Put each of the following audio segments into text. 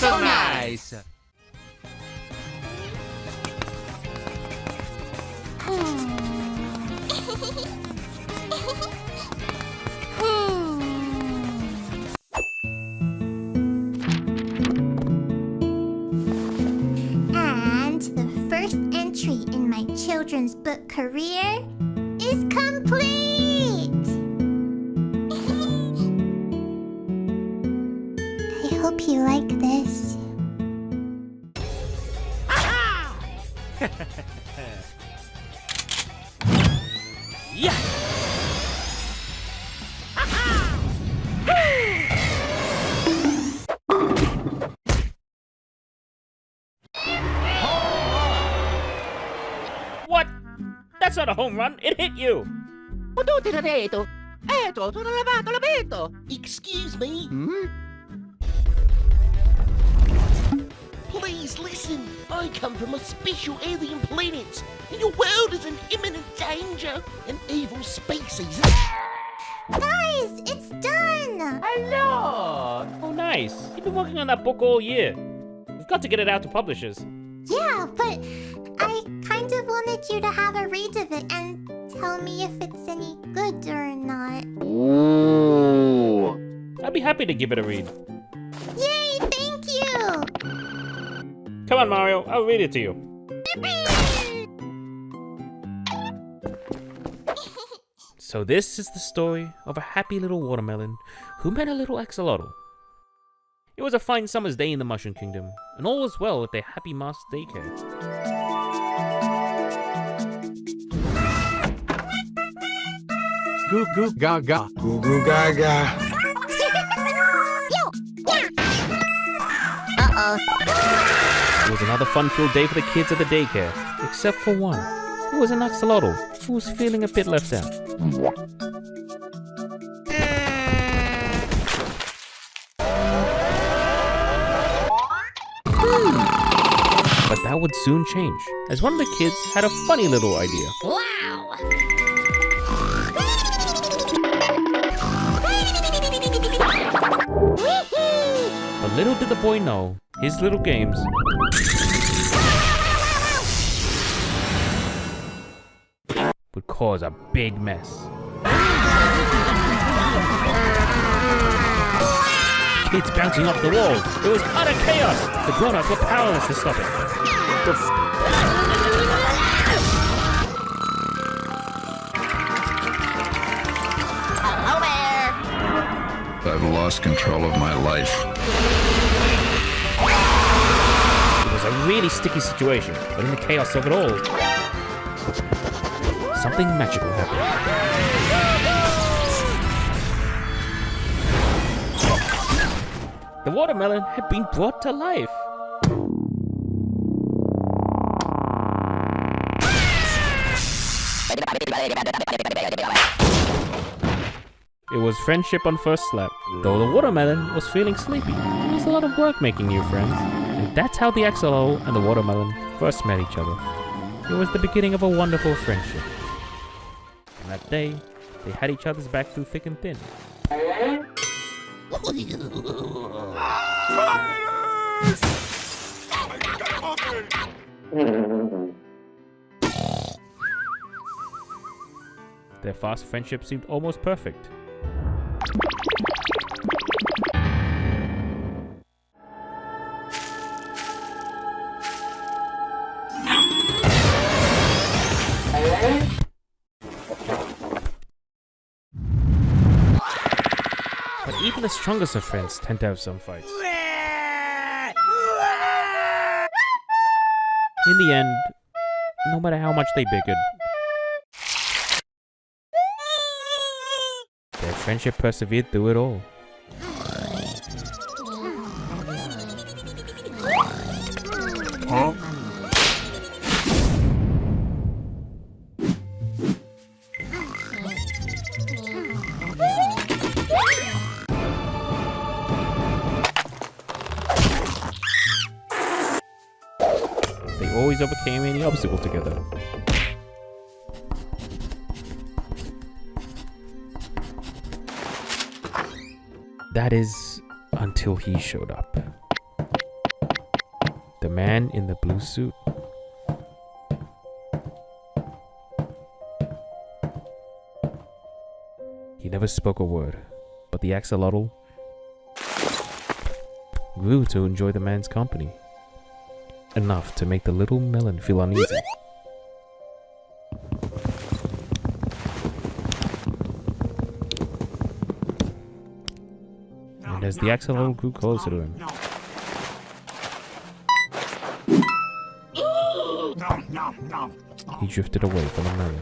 so nice. And the first entry in my children's book career is complete! I hope you like this. Yeah. What? That's not a home run. It hit you. Excuse me? Please listen. I come from a special alien planet, and your world is in imminent danger. An evil species. Guys, it's done! Hello. Oh, nice. You've been working on that book all year. We've got to get it out to publishers. Yeah, but I kind of wanted you to have a read of it and tell me if it's any good or not. Ooh. I'd be happy to give it a read. Yay, thank you! Come on, Mario. I'll read it to you. So this is the story of a happy little watermelon who met a little axolotl. It was a fine summer's day in the Mushroom Kingdom, and all was well at their happy master daycare. Goo goo gaga. Goo goo gaga. It was another fun-filled day for the kids at the daycare, except for one. It was an axolotl who was feeling a bit left out. But that would soon change, as one of the kids had a funny little idea. Wow! But little did the boy know, his little games would cause a big mess. Kids bouncing off the walls. It was utter chaos. The grown-ups were powerless to stop it. Hello there! I've lost control of my life. It was a really sticky situation, but in the chaos of it all, something magical happened. The watermelon had been brought to life. It was friendship on first slap. Though the watermelon was feeling sleepy, it was a lot of work making new friends. And that's how the axolotl and the watermelon first met each other. It was the beginning of a wonderful friendship. And that day, they had each other's back through thick and thin. Their fast friendship seemed almost perfect. But even the strongest of friends tend to have some fights. In the end, no matter how much they bickered, their friendship persevered through it all. Huh? They always overcame any obstacle together. That is, until he showed up. The man in the blue suit. He never spoke a word, but the axolotl grew to enjoy the man's company, enough to make the little melon feel uneasy. And as the axolotl grew closer to him, he drifted away from the melon.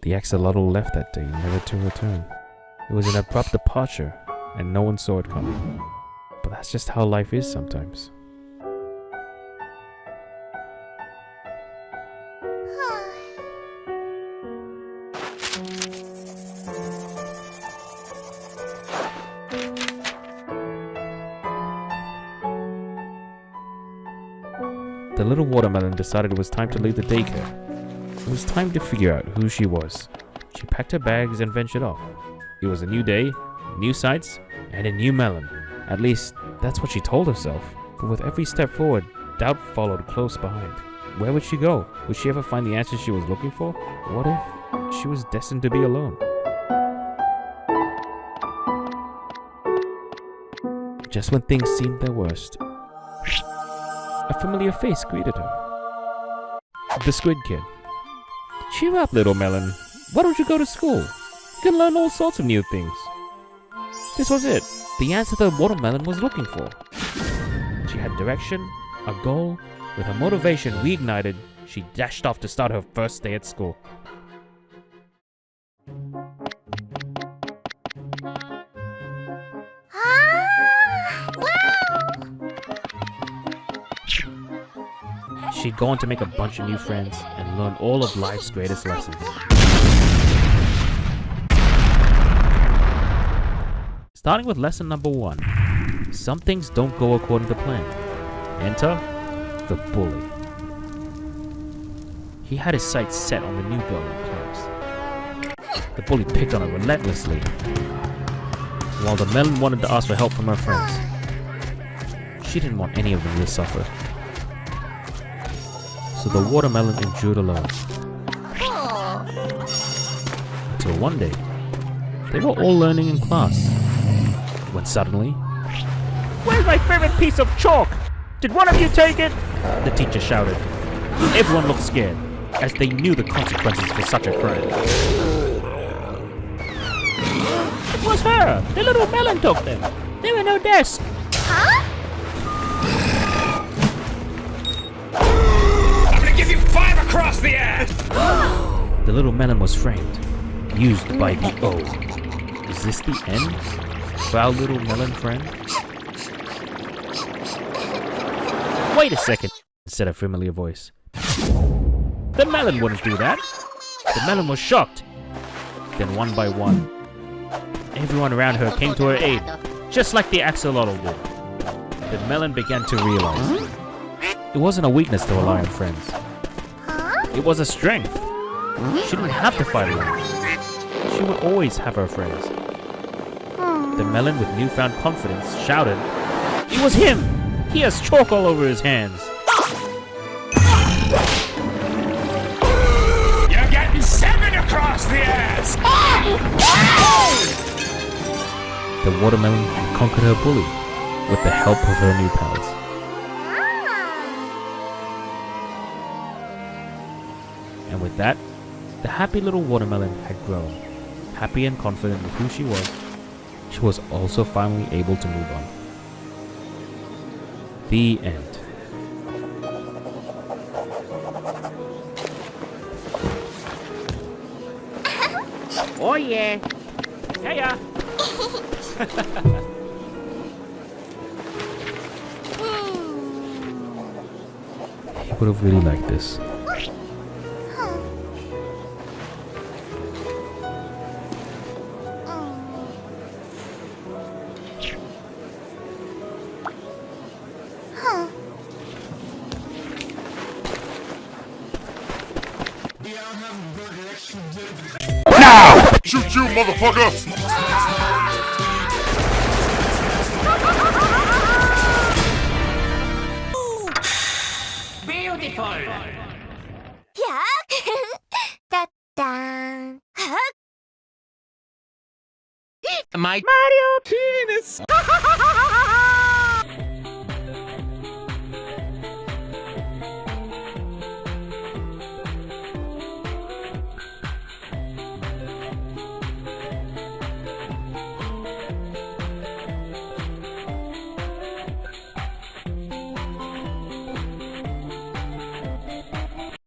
The axolotl left that day, never to return. It was an abrupt departure, and no one saw it coming. But that's just how life is sometimes. The little watermelon decided it was time to leave the daycare. It was time to figure out who she was. She packed her bags and ventured off. It was a new day, new sights, and a new melon. At least, that's what she told herself. But with every step forward, doubt followed close behind. Where would she go? Would she ever find the answers she was looking for? What if she was destined to be alone? Just when things seemed their worst, a familiar face greeted her. The Squid Kid. Cheer up, little melon. Why don't you go to school? You can learn all sorts of new things. This was it. The answer the watermelon was looking for. She had direction, a goal. With her motivation reignited, she dashed off to start her first day at school. She'd go on to make a bunch of new friends and learn all of life's greatest lessons. Starting with lesson number 1. Some things don't go according to plan. Enter the bully. He had his sights set on the new girl in class. The bully picked on her relentlessly, while the melon wanted to ask for help from her friends. She didn't want any of them to suffer. So the watermelon endured alone. Until one day, they were all learning in class, when suddenly, "Where's my favorite piece of chalk? Did one of you take it?" the teacher shouted. Everyone looked scared, as they knew the consequences for such a crime. It was her! The little melon took them! They were in her desk! Huh? Give you 5 across the ass! The little melon was framed, used by the O. Is this the end for our little melon friend? Wait a second, said a familiar voice. The melon wouldn't do that. The melon was shocked. Then one by one, everyone around her came to her aid, just like the axolotl did. The melon began to realize it wasn't a weakness to rely on friends. It was a strength. She didn't have to fight alone. She would always have her friends. The melon, with newfound confidence, shouted, "It was him! He has chalk all over his hands!" You're getting 7 across the ass! The watermelon had conquered her bully with the help of her new pals. And with that, the happy little watermelon had grown. Happy and confident with who she was also finally able to move on. The end. Oh yeah. Yeah. He would have really liked this. Huh. Huh. Shoot you, motherfucker! Beautiful. Yeah. Da-da. My Mario penis.